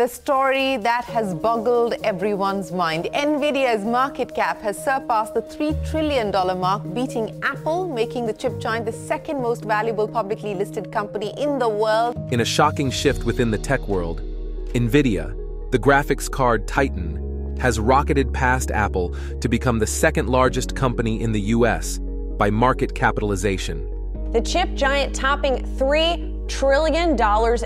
The story that has boggled everyone's mind. Nvidia's market cap has surpassed the $3 trillion mark, beating Apple, making the chip giant the second most valuable publicly listed company in the world. In a shocking shift within the tech world, Nvidia, the graphics card titan, has rocketed past Apple to become the second largest company in the US by market capitalization. The chip giant topping $3 trillion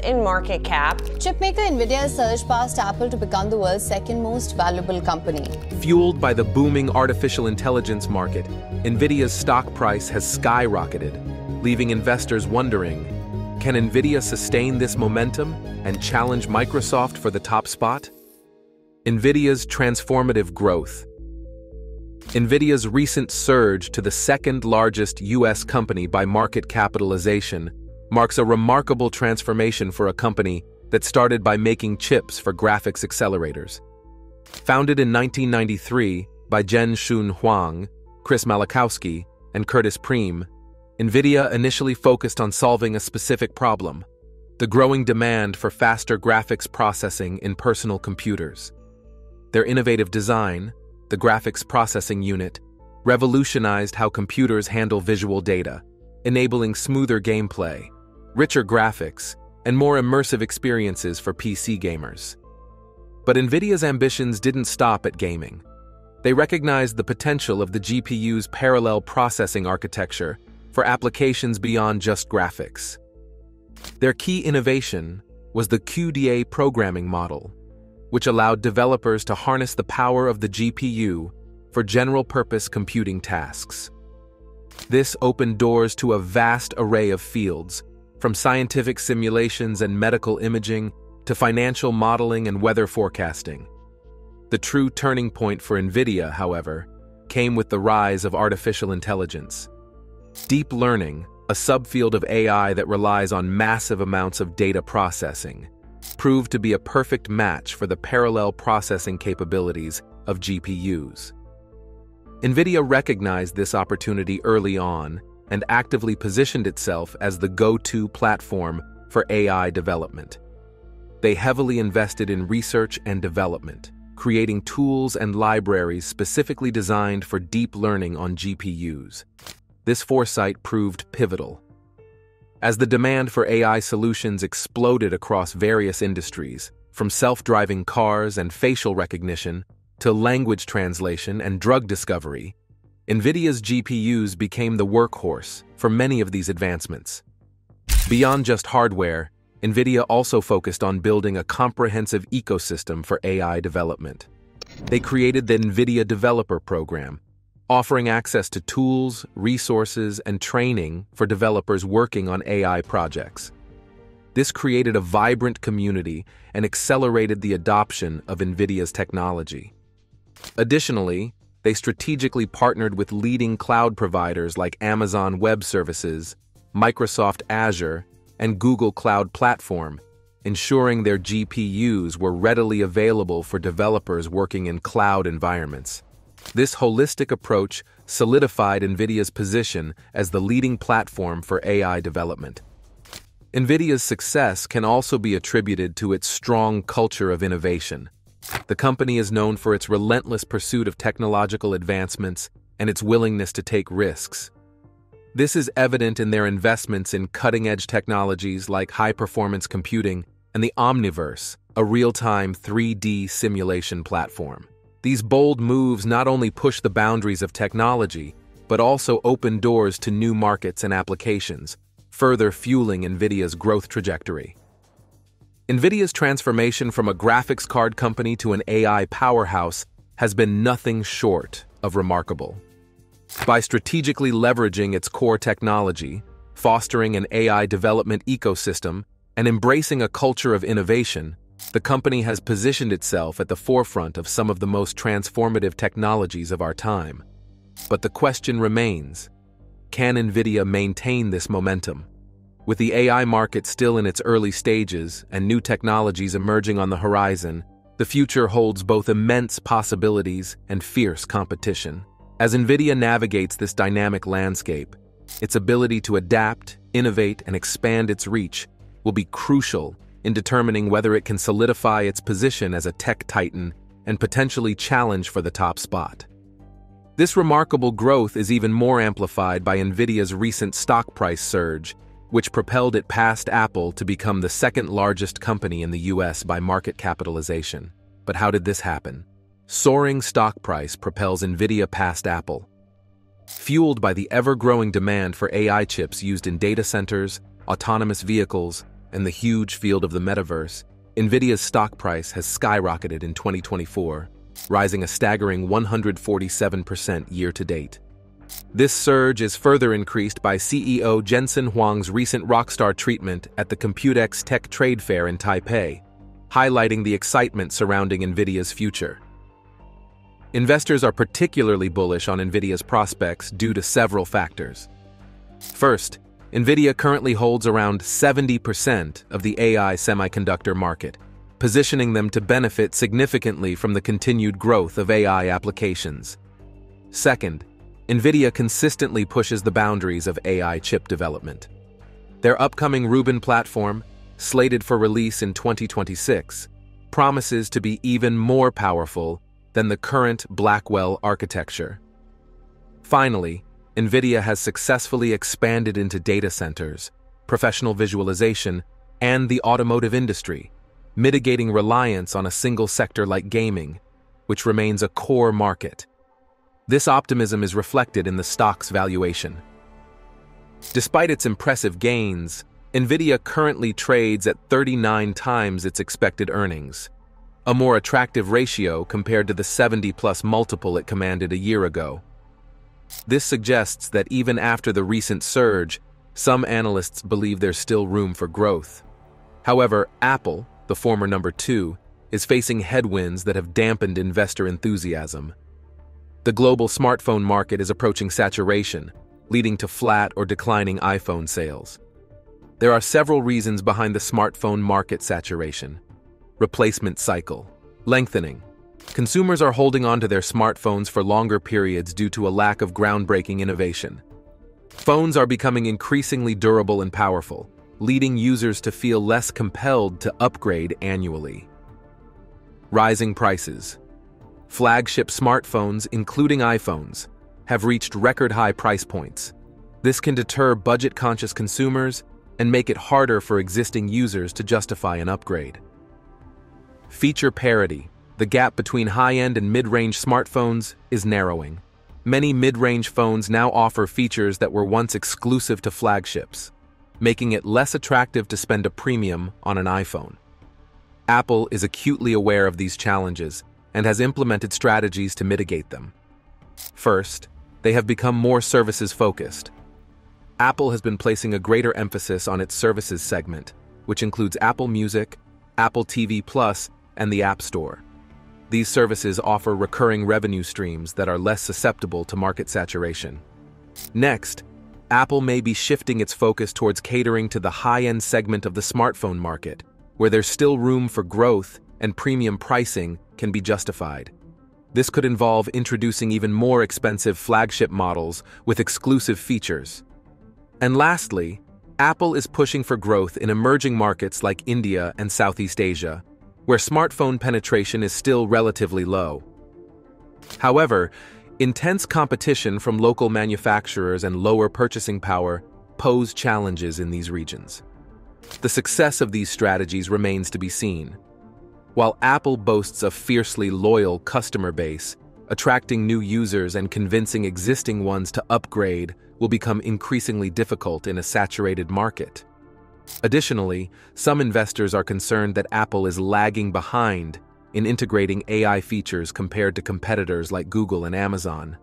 in market cap. Chipmaker Nvidia surged past Apple to become the world's second most valuable company. Fueled by the booming artificial intelligence market, Nvidia's stock price has skyrocketed, leaving investors wondering, can Nvidia sustain this momentum and challenge Microsoft for the top spot? Nvidia's transformative growth. Nvidia's recent surge to the second largest US company by market capitalization marks a remarkable transformation for a company that started by making chips for graphics accelerators. Founded in 1993 by Jen-Hsun Huang, Chris Malachowsky, and Curtis Priem, Nvidia initially focused on solving a specific problem: the growing demand for faster graphics processing in personal computers. Their innovative design, the graphics processing unit, revolutionized how computers handle visual data, enabling smoother gameplay, richer graphics, and more immersive experiences for PC gamers. But Nvidia's ambitions didn't stop at gaming. They recognized the potential of the GPU's parallel processing architecture for applications beyond just graphics. Their key innovation was the QDA programming model, which allowed developers to harness the power of the GPU for general-purpose computing tasks. This opened doors to a vast array of fields, from scientific simulations and medical imaging to financial modeling and weather forecasting. The true turning point for Nvidia, however, came with the rise of artificial intelligence. Deep learning, a subfield of AI that relies on massive amounts of data processing, proved to be a perfect match for the parallel processing capabilities of GPUs. Nvidia recognized this opportunity early on and actively positioned itself as the go-to platform for AI development. They heavily invested in research and development, creating tools and libraries specifically designed for deep learning on GPUs. This foresight proved pivotal. As the demand for AI solutions exploded across various industries, from self-driving cars and facial recognition to language translation and drug discovery, Nvidia's GPUs became the workhorse for many of these advancements. Beyond just hardware, Nvidia also focused on building a comprehensive ecosystem for AI development. They created the Nvidia Developer Program, offering access to tools, resources, and training for developers working on AI projects. This created a vibrant community and accelerated the adoption of Nvidia's technology. Additionally, they strategically partnered with leading cloud providers like Amazon Web Services, Microsoft Azure, and Google Cloud Platform, ensuring their GPUs were readily available for developers working in cloud environments. This holistic approach solidified Nvidia's position as the leading platform for AI development. Nvidia's success can also be attributed to its strong culture of innovation. The company is known for its relentless pursuit of technological advancements and its willingness to take risks. This is evident in their investments in cutting-edge technologies like high-performance computing and the Omniverse, a real-time 3D simulation platform. These bold moves not only push the boundaries of technology, but also open doors to new markets and applications, further fueling Nvidia's growth trajectory. Nvidia's transformation from a graphics card company to an AI powerhouse has been nothing short of remarkable. By strategically leveraging its core technology, fostering an AI development ecosystem, and embracing a culture of innovation, the company has positioned itself at the forefront of some of the most transformative technologies of our time. But the question remains, can Nvidia maintain this momentum? With the AI market still in its early stages and new technologies emerging on the horizon, the future holds both immense possibilities and fierce competition. As Nvidia navigates this dynamic landscape, its ability to adapt, innovate, and expand its reach will be crucial in determining whether it can solidify its position as a tech titan and potentially challenge for the top spot. This remarkable growth is even more amplified by Nvidia's recent stock price surge, which propelled it past Apple to become the second largest company in the US by market capitalization. But how did this happen? Soaring stock price propels Nvidia past Apple. Fueled by the ever-growing demand for AI chips used in data centers, autonomous vehicles, and the huge field of the metaverse, Nvidia's stock price has skyrocketed in 2024, rising a staggering 147% year-to-date. This surge is further increased by CEO Jen-Hsun Huang's recent rockstar treatment at the Computex Tech Trade Fair in Taipei, highlighting the excitement surrounding Nvidia's future. Investors are particularly bullish on Nvidia's prospects due to several factors. First, Nvidia currently holds around 70% of the AI semiconductor market, positioning them to benefit significantly from the continued growth of AI applications. Second, Nvidia consistently pushes the boundaries of AI chip development. Their upcoming Rubin platform, slated for release in 2026, promises to be even more powerful than the current Blackwell architecture. Finally, Nvidia has successfully expanded into data centers, professional visualization, and the automotive industry, mitigating reliance on a single sector like gaming, which remains a core market. This optimism is reflected in the stock's valuation. Despite its impressive gains, Nvidia currently trades at 39 times its expected earnings, a more attractive ratio compared to the 70+ multiple it commanded a year ago. This suggests that even after the recent surge, some analysts believe there's still room for growth. However, Apple, the former number 2, is facing headwinds that have dampened investor enthusiasm. The global smartphone market is approaching saturation, leading to flat or declining iPhone sales. There are several reasons behind the smartphone market saturation. Replacement cycle lengthening. Consumers are holding on to their smartphones for longer periods due to a lack of groundbreaking innovation. Phones are becoming increasingly durable and powerful, leading users to feel less compelled to upgrade annually. Rising prices. Flagship smartphones, including iPhones, have reached record-high price points. This can deter budget-conscious consumers and make it harder for existing users to justify an upgrade. Feature parity. The gap between high-end and mid-range smartphones is narrowing. Many mid-range phones now offer features that were once exclusive to flagships, making it less attractive to spend a premium on an iPhone. Apple is acutely aware of these challenges and has implemented strategies to mitigate them. First, they have become more services-focused. Apple has been placing a greater emphasis on its services segment, which includes Apple Music, Apple TV+, and the App Store. These services offer recurring revenue streams that are less susceptible to market saturation. Next, Apple may be shifting its focus towards catering to the high-end segment of the smartphone market, where there's still room for growth and premium pricing can be justified. This could involve introducing even more expensive flagship models with exclusive features. And lastly, Apple is pushing for growth in emerging markets like India and Southeast Asia, where smartphone penetration is still relatively low. However, intense competition from local manufacturers and lower purchasing power pose challenges in these regions. The success of these strategies remains to be seen. While Apple boasts a fiercely loyal customer base, attracting new users and convincing existing ones to upgrade will become increasingly difficult in a saturated market. Additionally, some investors are concerned that Apple is lagging behind in integrating AI features compared to competitors like Google and Amazon.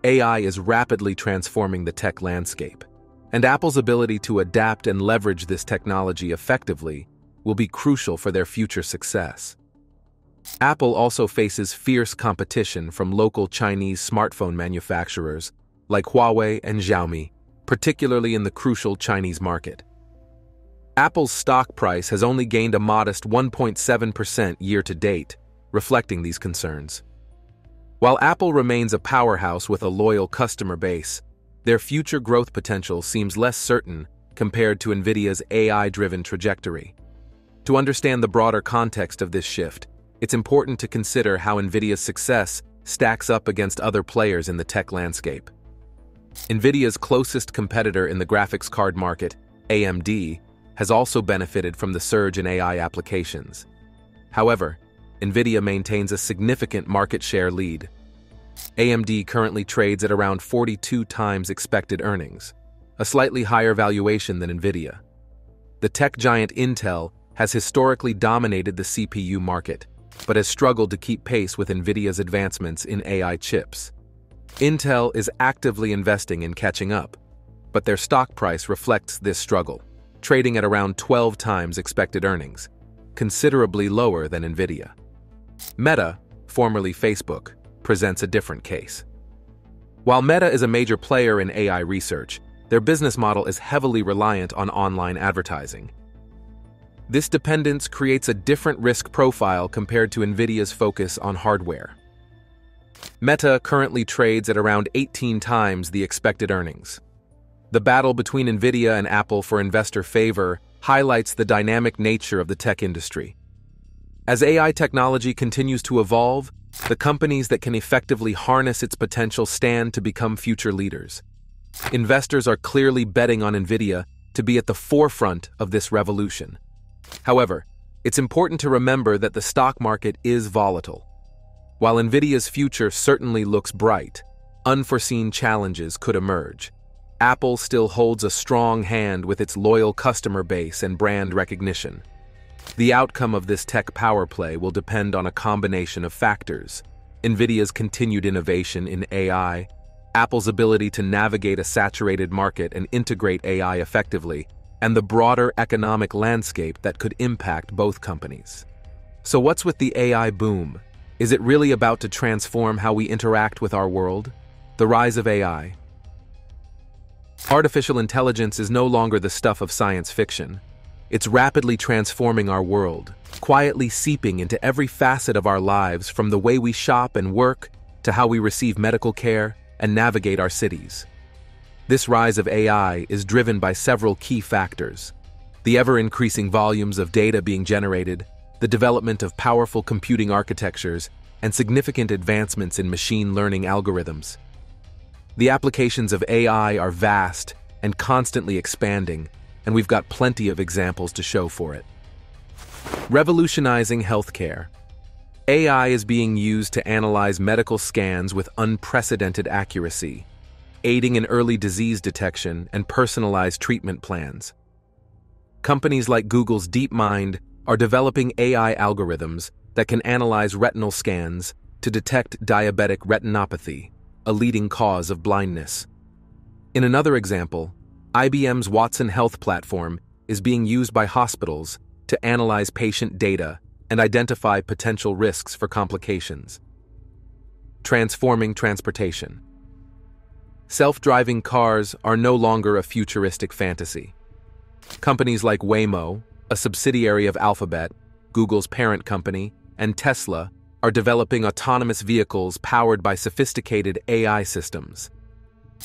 AI is rapidly transforming the tech landscape, and Apple's ability to adapt and leverage this technology effectively will be crucial for their future success. Apple also faces fierce competition from local Chinese smartphone manufacturers like Huawei and Xiaomi, particularly in the crucial Chinese market. Apple's stock price has only gained a modest 1.7% year-to-date, reflecting these concerns. While Apple remains a powerhouse with a loyal customer base, their future growth potential seems less certain compared to Nvidia's AI-driven trajectory. To understand the broader context of this shift, it's important to consider how Nvidia's success stacks up against other players in the tech landscape. Nvidia's closest competitor in the graphics card market, AMD, has also benefited from the surge in AI applications. However, Nvidia maintains a significant market share lead. AMD currently trades at around 42 times expected earnings, a slightly higher valuation than Nvidia. The tech giant Intel has historically dominated the CPU market, but has struggled to keep pace with Nvidia's advancements in AI chips. Intel is actively investing in catching up, but their stock price reflects this struggle, trading at around 12 times expected earnings, considerably lower than Nvidia. Meta, formerly Facebook, presents a different case. While Meta is a major player in AI research, their business model is heavily reliant on online advertising. This dependence creates a different risk profile compared to Nvidia's focus on hardware. Meta currently trades at around 18 times the expected earnings. The battle between Nvidia and Apple for investor favor highlights the dynamic nature of the tech industry. As AI technology continues to evolve, the companies that can effectively harness its potential stand to become future leaders. Investors are clearly betting on Nvidia to be at the forefront of this revolution. However, it's important to remember that the stock market is volatile. While Nvidia's future certainly looks bright, unforeseen challenges could emerge. Apple still holds a strong hand with its loyal customer base and brand recognition. The outcome of this tech power play will depend on a combination of factors: Nvidia's continued innovation in AI, Apple's ability to navigate a saturated market and integrate AI effectively, and the broader economic landscape that could impact both companies. So what's with the AI boom? Is it really about to transform how we interact with our world? The rise of AI. Artificial intelligence is no longer the stuff of science fiction. It's rapidly transforming our world, quietly seeping into every facet of our lives, from the way we shop and work to how we receive medical care and navigate our cities. This rise of AI is driven by several key factors: the ever-increasing volumes of data being generated, the development of powerful computing architectures, and significant advancements in machine learning algorithms. The applications of AI are vast and constantly expanding, and we've got plenty of examples to show for it. Revolutionizing healthcare. AI is being used to analyze medical scans with unprecedented accuracy, aiding in early disease detection and personalized treatment plans. Companies like Google's DeepMind are developing AI algorithms that can analyze retinal scans to detect diabetic retinopathy, a leading cause of blindness. In another example, IBM's Watson Health platform is being used by hospitals to analyze patient data and identify potential risks for complications. Transforming transportation. Self-driving cars are no longer a futuristic fantasy. Companies like Waymo, a subsidiary of Alphabet, Google's parent company, and Tesla are developing autonomous vehicles powered by sophisticated AI systems.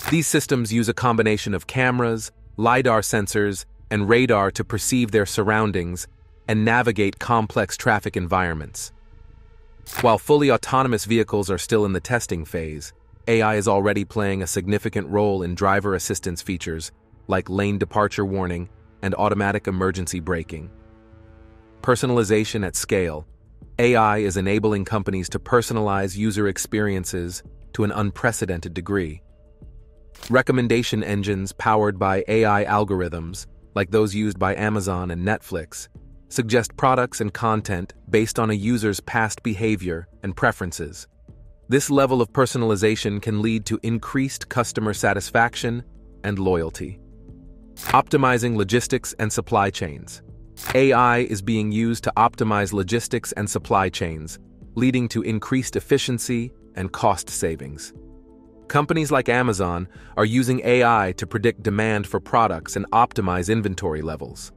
These systems use a combination of cameras, LiDAR sensors, and radar to perceive their surroundings and navigate complex traffic environments. While fully autonomous vehicles are still in the testing phase, AI is already playing a significant role in driver assistance features like lane departure warning and automatic emergency braking. Personalization at scale. AI is enabling companies to personalize user experiences to an unprecedented degree. Recommendation engines powered by AI algorithms, like those used by Amazon and Netflix, suggest products and content based on a user's past behavior and preferences. This level of personalization can lead to increased customer satisfaction and loyalty. Optimizing logistics and supply chains. AI is being used to optimize logistics and supply chains, leading to increased efficiency and cost savings. Companies like Amazon are using AI to predict demand for products and optimize inventory levels.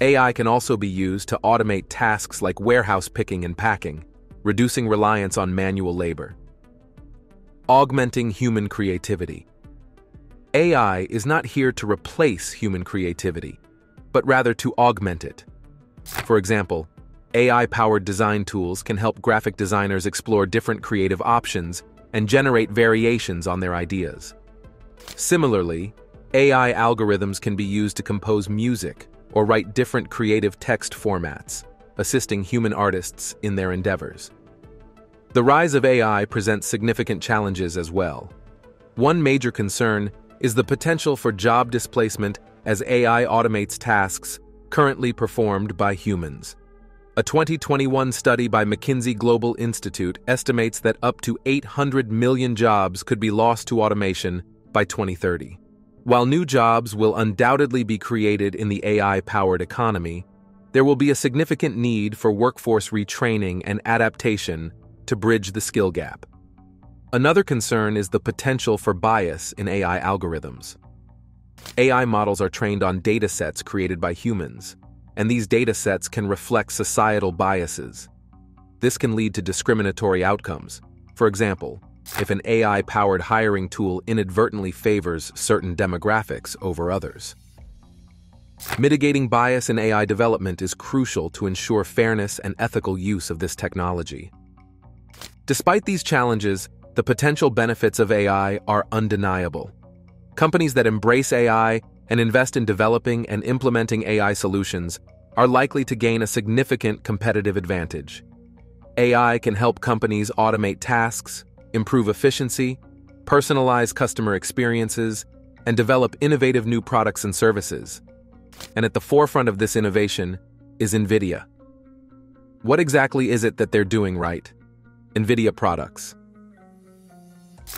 AI can also be used to automate tasks like warehouse picking and packing, reducing reliance on manual labor. Augmenting human creativity. AI is not here to replace human creativity, but rather to augment it. For example, AI-powered design tools can help graphic designers explore different creative options and generate variations on their ideas. Similarly, AI algorithms can be used to compose music or write different creative text formats, assisting human artists in their endeavors. The rise of AI presents significant challenges as well. One major concern is the potential for job displacement as AI automates tasks currently performed by humans. A 2021 study by McKinsey Global Institute estimates that up to 800 million jobs could be lost to automation by 2030. While new jobs will undoubtedly be created in the AI-powered economy, there will be a significant need for workforce retraining and adaptation to bridge the skill gap. Another concern is the potential for bias in AI algorithms. AI models are trained on datasets created by humans, and these datasets can reflect societal biases. This can lead to discriminatory outcomes. For example, if an AI-powered hiring tool inadvertently favors certain demographics over others. Mitigating bias in AI development is crucial to ensure fairness and ethical use of this technology. Despite these challenges, the potential benefits of AI are undeniable. Companies that embrace AI and invest in developing and implementing AI solutions are likely to gain a significant competitive advantage. AI can help companies automate tasks, improve efficiency, personalize customer experiences, and develop innovative new products and services. And at the forefront of this innovation is Nvidia. What exactly is it that they're doing right? Nvidia products.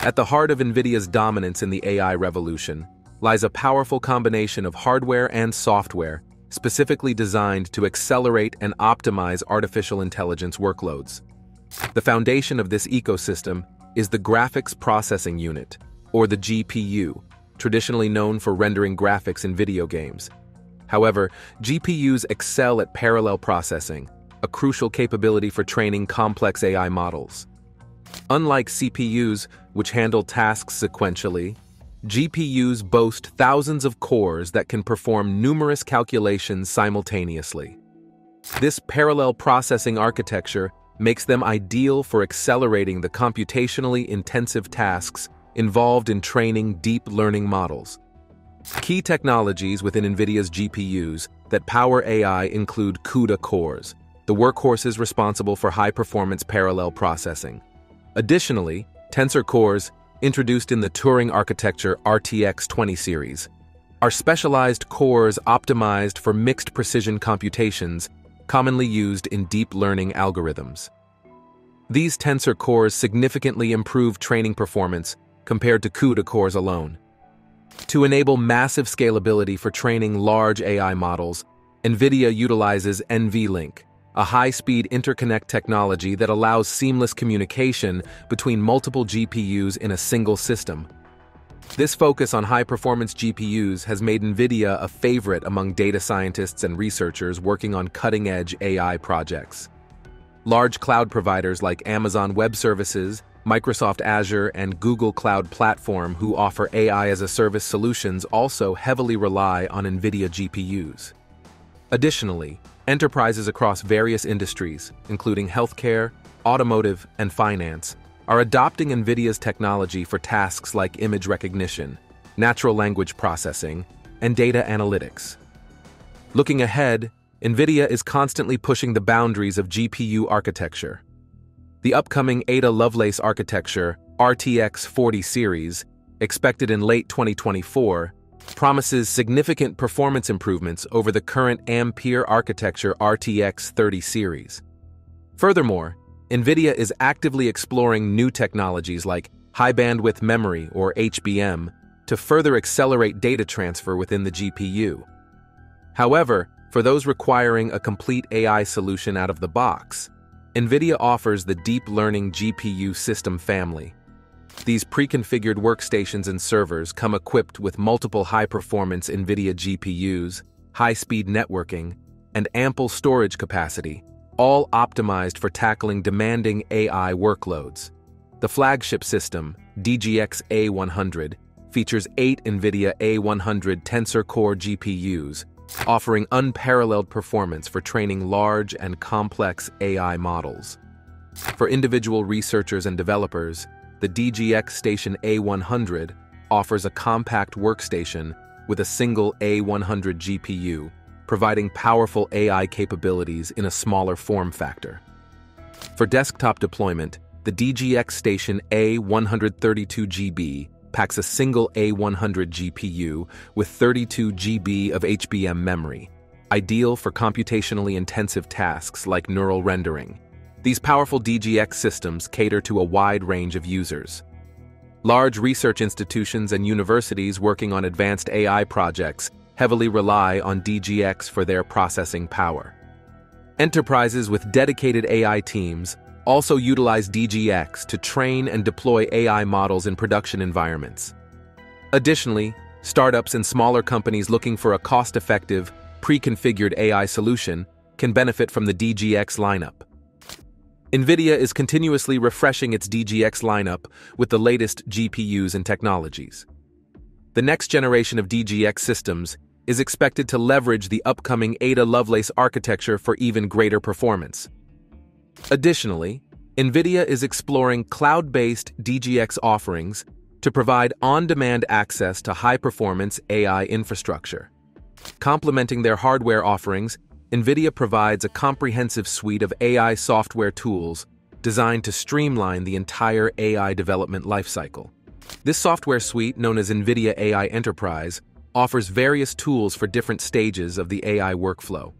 At the heart of Nvidia's dominance in the AI revolution lies a powerful combination of hardware and software specifically designed to accelerate and optimize artificial intelligence workloads. The foundation of this ecosystem is the Graphics Processing Unit, or the GPU, traditionally known for rendering graphics in video games. However, GPUs excel at parallel processing, a crucial capability for training complex AI models. Unlike CPUs, which handle tasks sequentially, GPUs boast thousands of cores that can perform numerous calculations simultaneously. This parallel processing architecture makes them ideal for accelerating the computationally intensive tasks involved in training deep learning models. Key technologies within Nvidia's GPUs that power AI include CUDA cores, the workhorses responsible for high-performance parallel processing. Additionally, Tensor cores, introduced in the Turing architecture RTX 20 series, are specialized cores optimized for mixed precision computations commonly used in deep learning algorithms. These Tensor cores significantly improve training performance compared to CUDA cores alone. To enable massive scalability for training large AI models, NVIDIA utilizes NVLink, a high-speed interconnect technology that allows seamless communication between multiple GPUs in a single system. This focus on high-performance GPUs has made NVIDIA a favorite among data scientists and researchers working on cutting-edge AI projects. Large cloud providers like Amazon Web Services, Microsoft Azure, and Google Cloud Platform, who offer AI-as-a-service solutions, also heavily rely on NVIDIA GPUs. Additionally, enterprises across various industries, including healthcare, automotive, and finance, are adopting NVIDIA's technology for tasks like image recognition, natural language processing, and data analytics. Looking ahead, NVIDIA is constantly pushing the boundaries of GPU architecture. The upcoming Ada Lovelace architecture, RTX 40 series, expected in late 2024, promises significant performance improvements over the current Ampere architecture RTX 30 series. Furthermore, NVIDIA is actively exploring new technologies like high-bandwidth memory, or HBM, to further accelerate data transfer within the GPU. However, for those requiring a complete AI solution out of the box, NVIDIA offers the Deep Learning GPU system family. These pre-configured workstations and servers come equipped with multiple high-performance NVIDIA GPUs, high-speed networking, and ample storage capacity, all optimized for tackling demanding AI workloads. The flagship system, DGX A100, features 8 NVIDIA A100 Tensor Core GPUs, offering unparalleled performance for training large and complex AI models. For individual researchers and developers, the DGX Station A100 offers a compact workstation with a single A100 GPU, providing powerful AI capabilities in a smaller form factor. For desktop deployment, the DGX Station A132GB packs a single A100 GPU with 32 GB of HBM memory, ideal for computationally intensive tasks like neural rendering. These powerful DGX systems cater to a wide range of users. Large research institutions and universities working on advanced AI projects heavily rely on DGX for their processing power. Enterprises with dedicated AI teams also utilize DGX to train and deploy AI models in production environments. Additionally, startups and smaller companies looking for a cost-effective, pre-configured AI solution can benefit from the DGX lineup. Nvidia is continuously refreshing its DGX lineup with the latest GPUs and technologies. The next generation of DGX systems is expected to leverage the upcoming Ada Lovelace architecture for even greater performance. Additionally, Nvidia is exploring cloud-based DGX offerings to provide on-demand access to high-performance AI infrastructure. Complementing their hardware offerings, Nvidia provides a comprehensive suite of AI software tools designed to streamline the entire AI development lifecycle. This software suite, known as Nvidia AI Enterprise, offers various tools for different stages of the AI workflow.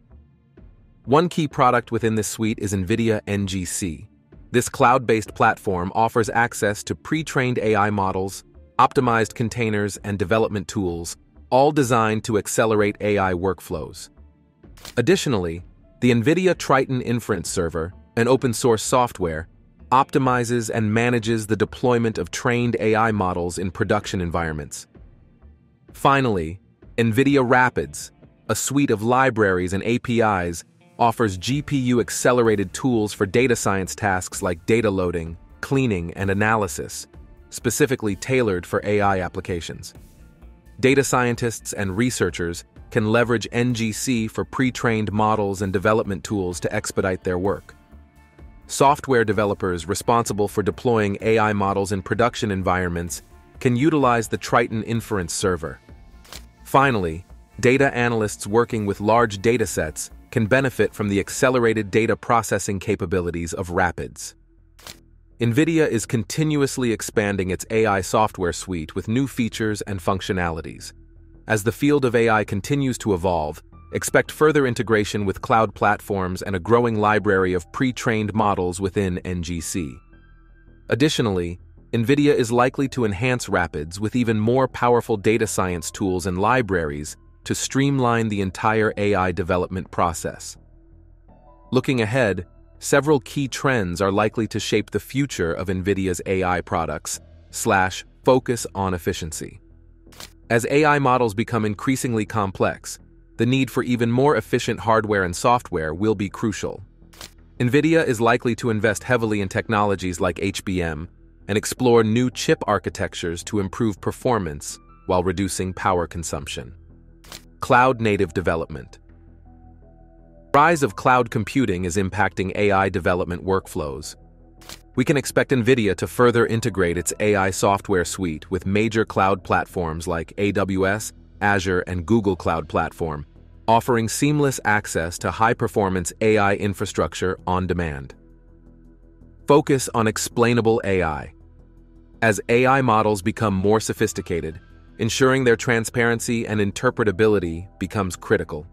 One key product within this suite is Nvidia NGC. This cloud-based platform offers access to pre-trained AI models, optimized containers, and development tools, all designed to accelerate AI workflows. Additionally, the Nvidia Triton Inference Server, an open-source software, optimizes and manages the deployment of trained AI models in production environments. Finally, Nvidia Rapids, a suite of libraries and APIs, offers GPU-accelerated tools for data science tasks like data loading, cleaning, and analysis, specifically tailored for AI applications. Data scientists and researchers can leverage NGC for pre-trained models and development tools to expedite their work. Software developers responsible for deploying AI models in production environments can utilize the Triton Inference Server. Finally, data analysts working with large datasets can benefit from the accelerated data processing capabilities of Rapids. Nvidia is continuously expanding its AI software suite with new features and functionalities. As the field of AI continues to evolve, expect further integration with cloud platforms and a growing library of pre-trained models within NGC. Additionally, Nvidia is likely to enhance Rapids with even more powerful data science tools and libraries to streamline the entire AI development process. Looking ahead, several key trends are likely to shape the future of Nvidia's AI products / focus on efficiency. As AI models become increasingly complex, the need for even more efficient hardware and software will be crucial. Nvidia is likely to invest heavily in technologies like HBM and explore new chip architectures to improve performance while reducing power consumption. Cloud-native development. The rise of cloud computing is impacting AI development workflows. We can expect Nvidia to further integrate its AI software suite with major cloud platforms like AWS, Azure, and Google Cloud Platform, offering seamless access to high-performance AI infrastructure on demand. Focus on explainable AI. As AI models become more sophisticated, ensuring their transparency and interpretability becomes critical.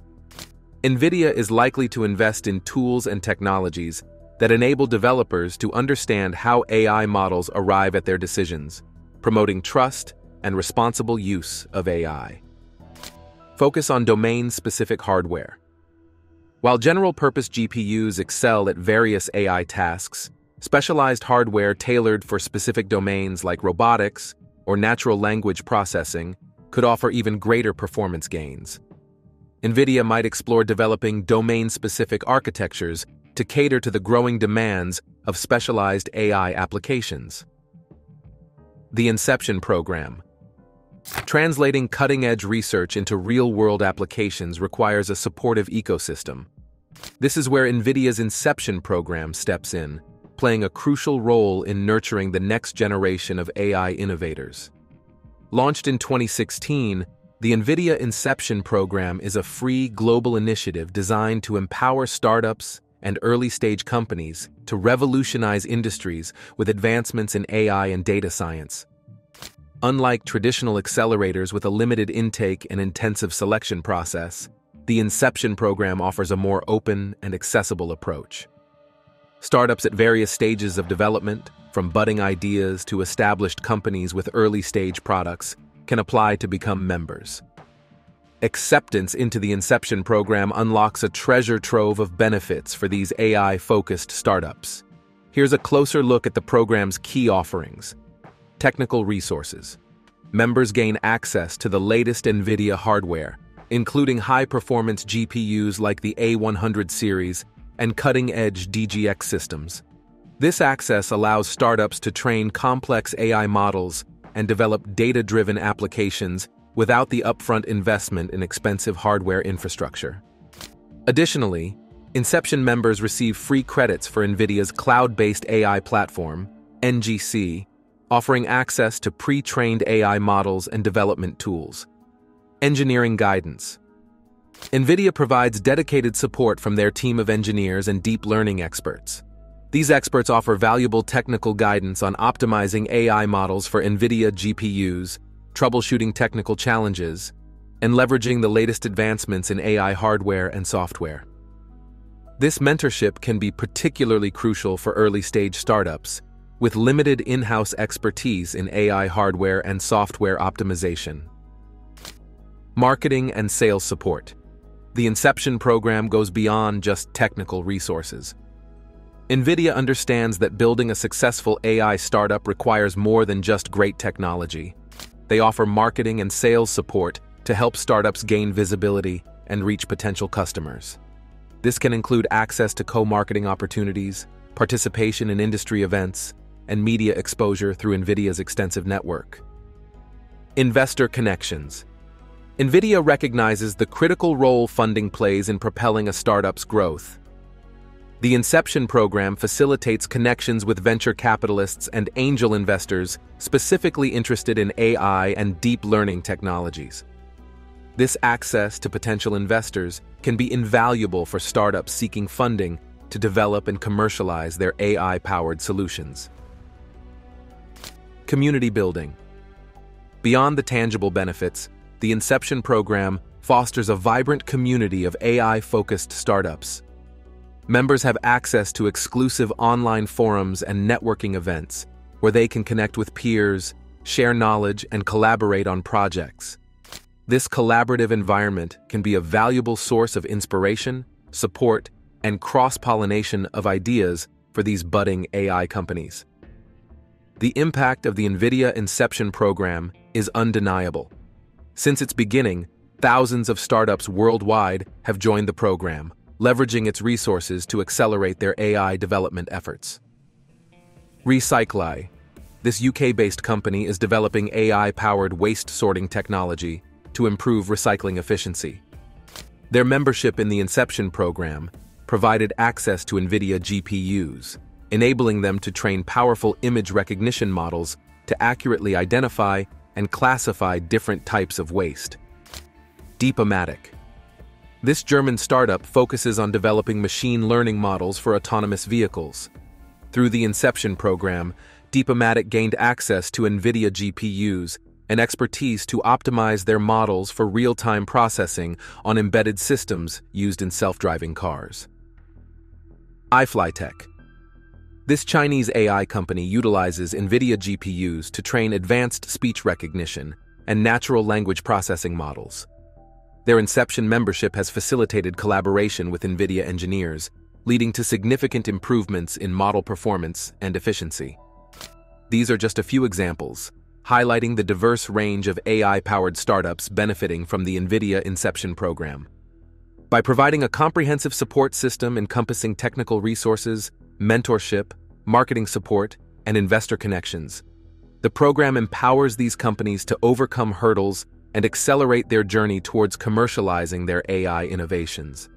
Nvidia is likely to invest in tools and technologies that enable developers to understand how AI models arrive at their decisions, promoting trust and responsible use of AI. Focus on domain-specific hardware. While general-purpose GPUs excel at various AI tasks, specialized hardware tailored for specific domains like robotics or natural language processing could offer even greater performance gains. Nvidia might explore developing domain-specific architectures to cater to the growing demands of specialized AI applications. The Inception Program. Translating cutting-edge research into real-world applications requires a supportive ecosystem. This is where Nvidia's Inception program steps in, playing a crucial role in nurturing the next generation of AI innovators. Launched in 2016, the Nvidia Inception program is a free global initiative designed to empower startups and early-stage companies to revolutionize industries with advancements in AI and data science. Unlike traditional accelerators with a limited intake and intensive selection process, the Inception program offers a more open and accessible approach. Startups at various stages of development, from budding ideas to established companies with early-stage products, can apply to become members. Acceptance into the Inception program unlocks a treasure trove of benefits for these AI-focused startups. Here's a closer look at the program's key offerings. Technical resources. Members gain access to the latest Nvidia hardware, including high-performance GPUs like the A100 series and cutting-edge DGX systems. This access allows startups to train complex AI models and develop data-driven applications without the upfront investment in expensive hardware infrastructure. Additionally, Inception members receive free credits for Nvidia's cloud-based AI platform, NGC, offering access to pre-trained AI models and development tools. Engineering guidance. Nvidia provides dedicated support from their team of engineers and deep learning experts. These experts offer valuable technical guidance on optimizing AI models for Nvidia GPUs, troubleshooting technical challenges, and leveraging the latest advancements in AI hardware and software. This mentorship can be particularly crucial for early-stage startups, with limited in-house expertise in AI hardware and software optimization. Marketing and sales support. The Inception program goes beyond just technical resources. Nvidia understands that building a successful AI startup requires more than just great technology. They offer marketing and sales support to help startups gain visibility and reach potential customers. This can include access to co-marketing opportunities, participation in industry events, and media exposure through Nvidia's extensive network. Investor connections. Nvidia recognizes the critical role funding plays in propelling a startup's growth. The Inception program facilitates connections with venture capitalists and angel investors specifically interested in AI and deep learning technologies. This access to potential investors can be invaluable for startups seeking funding to develop and commercialize their AI-powered solutions. Community building. Beyond the tangible benefits, the Inception program fosters a vibrant community of AI-focused startups. Members have access to exclusive online forums and networking events where they can connect with peers, share knowledge, and collaborate on projects. This collaborative environment can be a valuable source of inspiration, support, and cross-pollination of ideas for these budding AI companies. The impact of the Nvidia Inception program is undeniable. Since its beginning, thousands of startups worldwide have joined the program, leveraging its resources to accelerate their AI development efforts. Recycli. This UK-based company is developing AI-powered waste sorting technology to improve recycling efficiency. Their membership in the Inception program provided access to Nvidia GPUs, enabling them to train powerful image recognition models to accurately identify and classify different types of waste. Deepomatic. This German startup focuses on developing machine learning models for autonomous vehicles. Through the Inception program, Deepomatic gained access to Nvidia GPUs and expertise to optimize their models for real-time processing on embedded systems used in self-driving cars. iFlyTech. This Chinese AI company utilizes Nvidia GPUs to train advanced speech recognition and natural language processing models. Their Inception membership has facilitated collaboration with Nvidia engineers, leading to significant improvements in model performance and efficiency. These are just a few examples, highlighting the diverse range of AI-powered startups benefiting from the Nvidia Inception program. By providing a comprehensive support system encompassing technical resources, mentorship, marketing support, and investor connections, The program empowers these companies to overcome hurdles and accelerate their journey towards commercializing their AI innovations.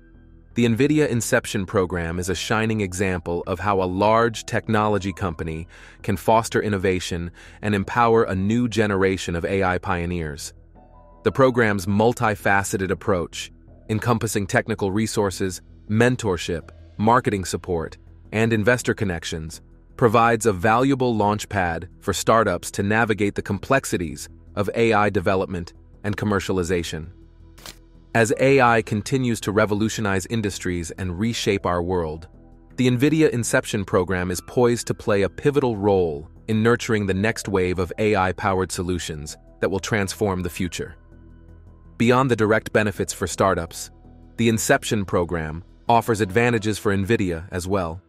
The Nvidia Inception program is a shining example of how a large technology company can foster innovation and empower a new generation of AI pioneers. The program's multifaceted approach, encompassing technical resources, mentorship, marketing support, and investor connections, provides a valuable launchpad for startups to navigate the complexities of AI development and commercialization. As AI continues to revolutionize industries and reshape our world, the Nvidia Inception program is poised to play a pivotal role in nurturing the next wave of AI-powered solutions that will transform the future. Beyond the direct benefits for startups, the Inception program offers advantages for Nvidia as well.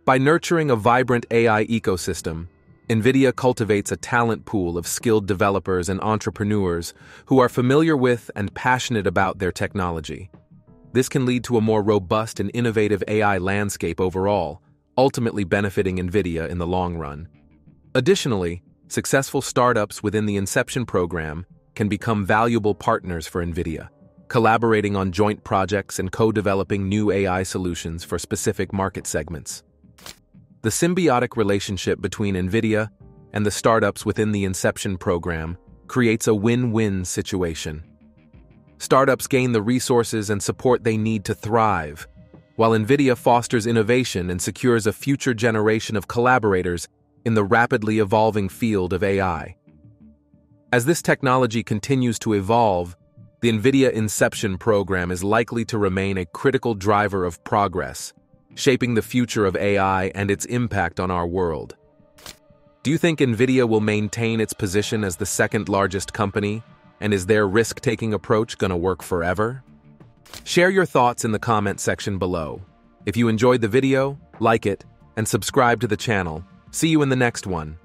By nurturing a vibrant AI ecosystem, Nvidia cultivates a talent pool of skilled developers and entrepreneurs who are familiar with and passionate about their technology. This can lead to a more robust and innovative AI landscape overall, ultimately benefiting Nvidia in the long run. Additionally, successful startups within the Inception program can become valuable partners for Nvidia, collaborating on joint projects and co-developing new AI solutions for specific market segments. The symbiotic relationship between Nvidia and the startups within the Inception program creates a win-win situation. Startups gain the resources and support they need to thrive, while Nvidia fosters innovation and secures a future generation of collaborators in the rapidly evolving field of AI. As this technology continues to evolve, the Nvidia Inception program is likely to remain a critical driver of progress, shaping the future of AI and its impact on our world. Do you think Nvidia will maintain its position as the second largest company, and is their risk-taking approach going to work forever? Share your thoughts in the comment section below. If you enjoyed the video, like it, and subscribe to the channel. See you in the next one.